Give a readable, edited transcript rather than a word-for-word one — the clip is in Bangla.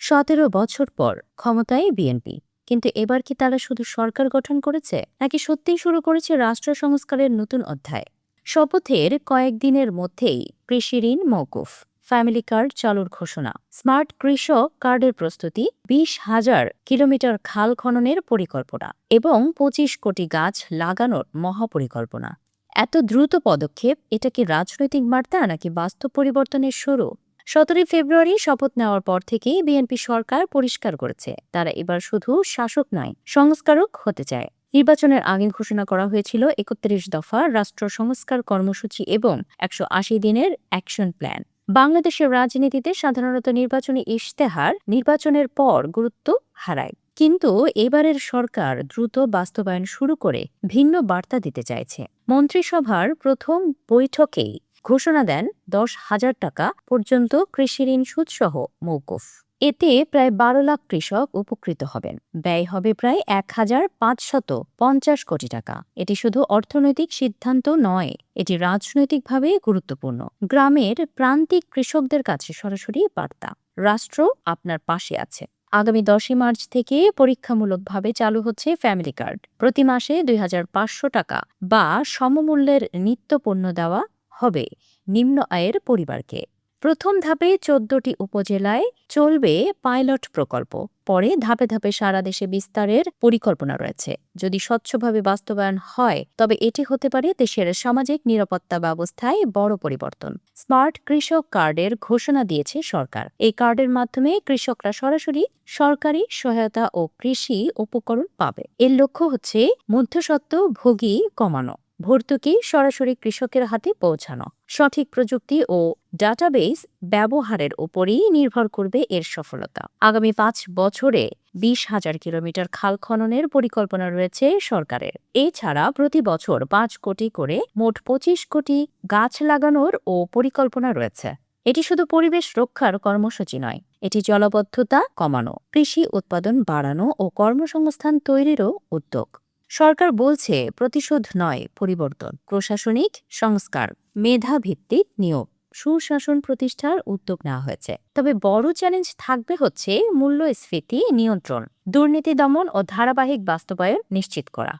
17 বছর পর ক্ষমতায় বিএনপি, কিন্তু এবার কি তারা শুধু সরকার গঠন করেছে নাকি সত্যিই শুরু করেছে রাষ্ট্র সংস্কারের নতুন অধ্যায়? শপথের কয়েকদিনের মধ্যেই কৃষি ঋণ মওকুফ, ফ্যামিলি কার্ড চালুর ঘোষণা, স্মার্ট কৃষক কার্ডের প্রস্তুতি, 20,000 কিলোমিটার খাল খননের পরিকল্পনা এবং 25 কোটি গাছ লাগানোর মহাপরিকল্পনা। এত দ্রুত পদক্ষেপ, এটা কি রাজনৈতিক বার্তা নাকি বাস্তব পরিবর্তনের শুরু? 17 ফেব্রুয়ারি শপথ নেওয়ার পর থেকেই বিএনপি সরকার পরিষ্কার করেছে তারা এবার শুধু শাসক নয়, সংস্কারক হতে চায়। নির্বাচনের আগে ঘোষণা করা হয়েছিল 31 দফা রাষ্ট্র সংস্কার কর্মসূচি এবং 180 দিনের অ্যাকশন প্ল্যান। বাংলাদেশের রাজনীতিতে সাধারণত নির্বাচনী ইশতেহার নির্বাচনের পর গুরুত্ব হারায়, কিন্তু এবারের সরকার দ্রুত বাস্তবায়ন শুরু করে ভিন্ন বার্তা দিতে চাইছে। মন্ত্রিসভার প্রথম বৈঠকেই ঘোষণা দেন 10,000 টাকা পর্যন্ত কৃষি ঋণ সুদসহ মওকুফ। এতে প্রায় 12 লাখ কৃষক উপকৃত হবেন। ব্যয় হবে প্রায় 1,550 কোটি টাকা। এটি শুধু অর্থনৈতিক সিদ্ধান্ত নয়, এটি রাজনৈতিকভাবে গুরুত্বপূর্ণ। গ্রামের প্রান্তিক কৃষকদের কাছে সরাসরি বার্তা, রাষ্ট্র আপনার পাশে আছে। আগামী 10 মার্চ থেকে পরীক্ষামূলকভাবে চালু হচ্ছে ফ্যামিলি কার্ড। প্রতি মাসে 2,500 টাকা বা সমমূল্যের নিত্য পণ্য দেওয়া হবে নিম্ন আয়ের পরিবারকে। প্রথম ধাপে 14টি উপজেলায় চলবে পাইলট প্রকল্প, পরে ধাপে ধাপে সারা দেশে বিস্তারের পরিকল্পনা রয়েছে। যদি স্বচ্ছভাবে বাস্তবায়ন হয় তবে এটি হতে পারে দেশের সামাজিক নিরাপত্তা ব্যবস্থায় বড় পরিবর্তন। স্মার্ট কৃষক কার্ডের ঘোষণা দিয়েছে সরকার। এই কার্ডের মাধ্যমে কৃষকরা সরাসরি সরকারি সহায়তা ও কৃষি উপকরণ পাবে। এর লক্ষ্য হচ্ছে মধ্যস্বত্ব ভোগী কমানো, ভর্তুকি সরাসরি কৃষকের হাতে পৌঁছানো। সঠিক প্রযুক্তি ও ডাটাবেস ব্যবহারের উপরই নির্ভর করবে এর সফলতা। আগামী 5 বছরে 20,000 কিলোমিটার খাল খননের পরিকল্পনা রয়েছে সরকারের। এছাড়া প্রতি বছর 5 কোটি করে মোট 25 কোটি গাছ লাগানোর ও পরিকল্পনা রয়েছে। এটি শুধু পরিবেশ রক্ষার কর্মসূচি নয়, এটি জলাবদ্ধতা কমানো, কৃষি উৎপাদন বাড়ানো ও কর্মসংস্থান তৈরিরও উদ্যোগ। সরকার বলছে প্রতিশোধ নয়, পরিবর্তন। প্রশাসনিক সংস্কার, মেধাভিত্তিক নিয়োগ, সুশাসন প্রতিষ্ঠার উদ্যোগ নেওয়া হয়েছে। তবে বড় চ্যালেঞ্জ থাকবে হচ্ছে মূল্যস্ফীতি নিয়ন্ত্রণ, দুর্নীতি দমন ও ধারাবাহিক বাস্তবায়ন নিশ্চিত করা।